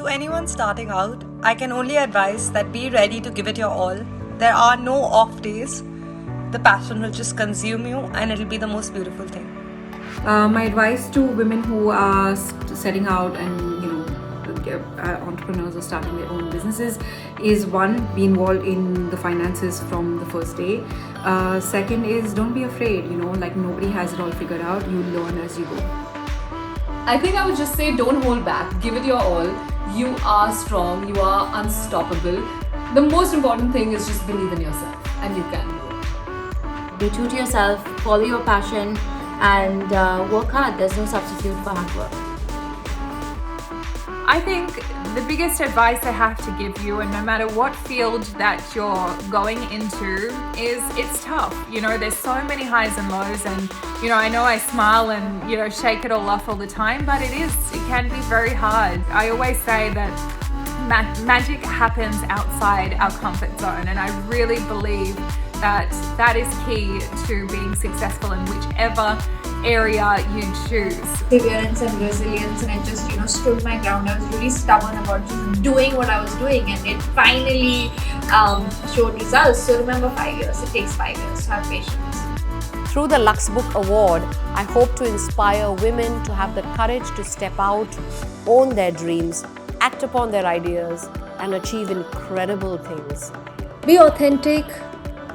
To anyone starting out, I can only advise that be ready to give it your all. There are no off days. The passion will just consume you and it'll be the most beautiful thing. My advice to women who are setting out and entrepreneurs or starting their own businesses is: one, be involved in the finances from the first day. Second is, don't be afraid. Like, nobody has it all figured out. You learn as you go. I think I would just say, don't hold back. Give it your all. You are strong. You are unstoppable. The most important thing is just believe in yourself, and you can do it. Be true to yourself, follow your passion, and work hard. There's no substitute for hard work. I think the biggest advice I have to give you, and no matter what field that you're going into, is it's tough. There's so many highs and lows, and I know I smile and shake it all off all the time, but it can be very hard. I always say that magic happens outside our comfort zone, and I really believe that is key to being successful in whichever area you choose. Perseverance and resilience, and I just stood my ground. I was really stubborn about just doing what I was doing, and it finally showed results. So remember, 5 years. It takes 5 years. Have patience. Through the Lux Book Award, I hope to inspire women to have the courage to step out, own their dreams, act upon their ideas, and achieve incredible things. Be authentic,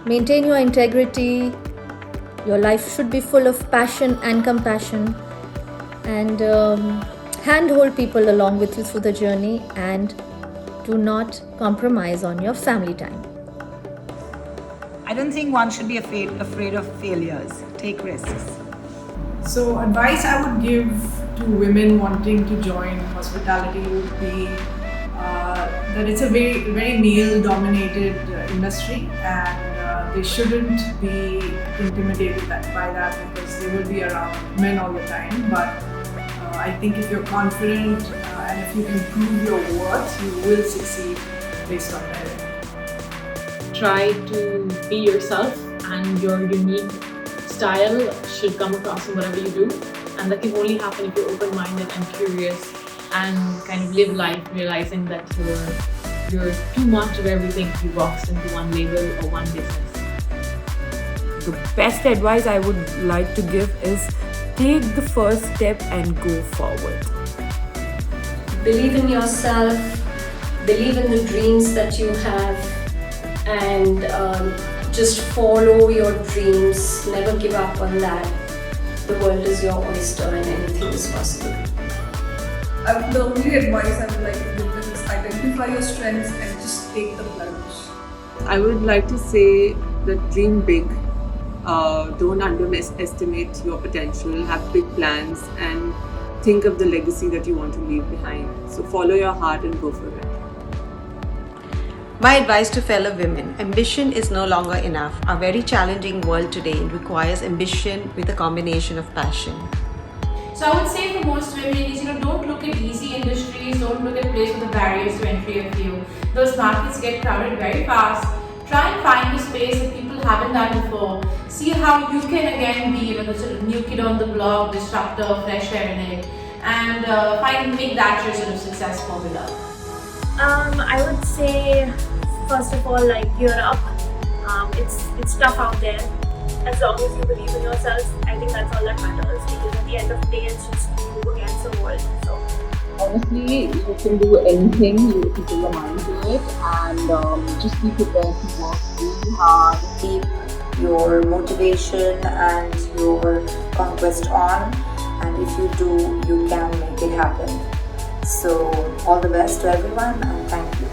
maintain your integrity. Your life should be full of passion and compassion, and handhold people along with you through the journey, and do not compromise on your family time. I don't think one should be afraid of failures. Take risks. So advice I would give to women wanting to join hospitality would be that it's a very, very male-dominated industry, and they shouldn't be intimidated by that, because they will be around men all the time. But I think if you're confident and if you can prove your worth, you will succeed based on merit. Try to be yourself, and your unique style should come across in whatever you do, and that can only happen if you're open-minded and curious and kind of live life realizing that you're too much of everything to be boxed into one label or one business. The best advice I would like to give is: take the first step and go forward. Believe in yourself, believe in the dreams that you have, and just follow your dreams. Never give up on that. The world is your oyster and anything is possible. The only advice I would like to give them is identify your strengths and just take the plunge. I would like to say that dream big. Don't underestimate your potential, have big plans, and think of the legacy that you want to leave behind. So follow your heart and go for it. My advice to fellow women: ambition is no longer enough. Our very challenging world today requires ambition with a combination of passion. So I would say for most women is, don't look at easy industries, don't look at places where the barriers to entry are few. Those markets get crowded very fast. Try and find a space that people haven't done before. See how you can again be, the sort of new kid on the block, disruptor, fresh air in it, and make that your sort of success formula. I would say, first of all, gear up. It's tough out there. As long as you believe in yourself, I think that's all that matters, because at the end of the day, it's just you against the world. So honestly, you can do anything, you can put your mind to it, and just be prepared to work really hard. Keep your motivation and your conquest on, and if you do, you can make it happen. So all the best to everyone, and thank you.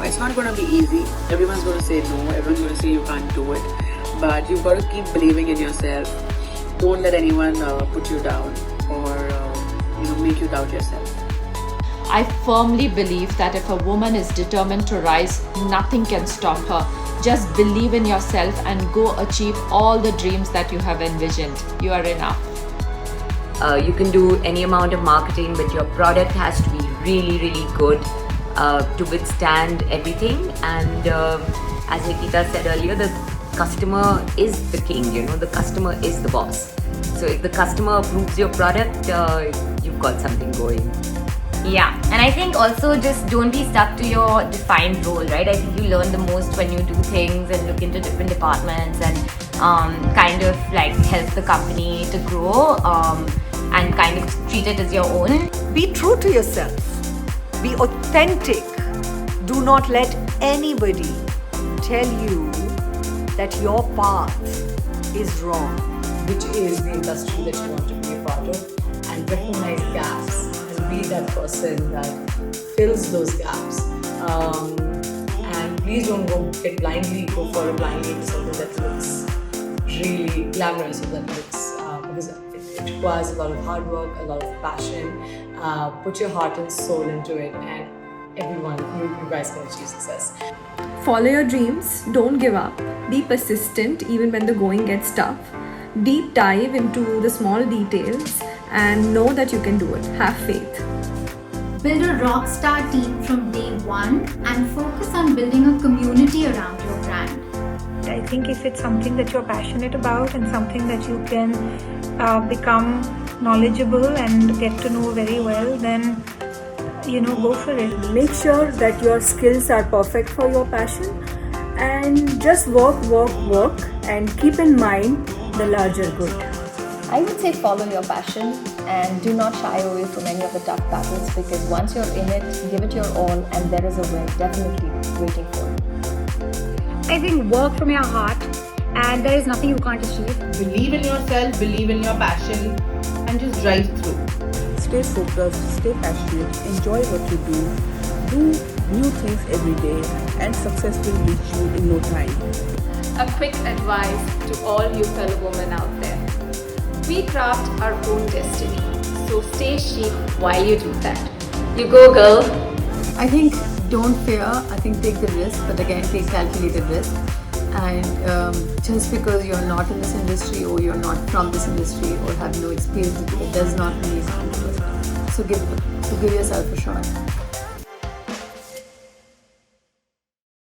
It's not going to be easy. Everyone's going to say no, everyone's going to say you can't do it, but you've got to keep believing in yourself. Don't let anyone put you down or make you doubt yourself. I firmly believe that if a woman is determined to rise, nothing can stop her. Just believe in yourself and go achieve all the dreams that you have envisioned. You are enough. You can do any amount of marketing, but your product has to be really, really good to withstand everything. And as Nikita said earlier, the customer is the king, the customer is the boss. So if the customer approves your product, you've got something going. Yeah, and I think also just don't be stuck to your defined role, right? I think you learn the most when you do things and look into different departments and kind of like help the company to grow and kind of treat it as your own. Be true to yourself. Be authentic. Do not let anybody tell you that your path is wrong. Which is the industry that you want to be a part of, and recognize gaps and be that person that fills those gaps. And please don't go for a blindly into something that looks really glamorous or that looks because it requires a lot of hard work, a lot of passion. Put your heart and soul into it, and everyone, you guys can achieve success. Follow your dreams, don't give up, be persistent even when the going gets tough. Deep dive into the small details and know that you can do it. Have faith. Build a rock star team from day one and focus on building a community around your brand. I think if it's something that you're passionate about and something that you can become knowledgeable and get to know very well, then go for it. Make sure that your skills are perfect for your passion and just work and keep in mind the larger good. I would say follow your passion and do not shy away from any of the tough battles, because once you're in it, give it your all and there is a way definitely waiting for you. I think work from your heart and there is nothing you can't achieve. Believe in yourself, believe in your passion and just drive through. Stay focused, stay passionate, enjoy what you do new things every day, and success will reach you in no time. A quick advice to all you fellow women out there. We craft our own destiny, so stay chic while you do that. You go, girl. I think don't fear, I think take the risk, but again take calculated risk. And just because you're not in this industry or you're not from this industry or have no experience, it does not mean you can't do it. So give yourself a shot.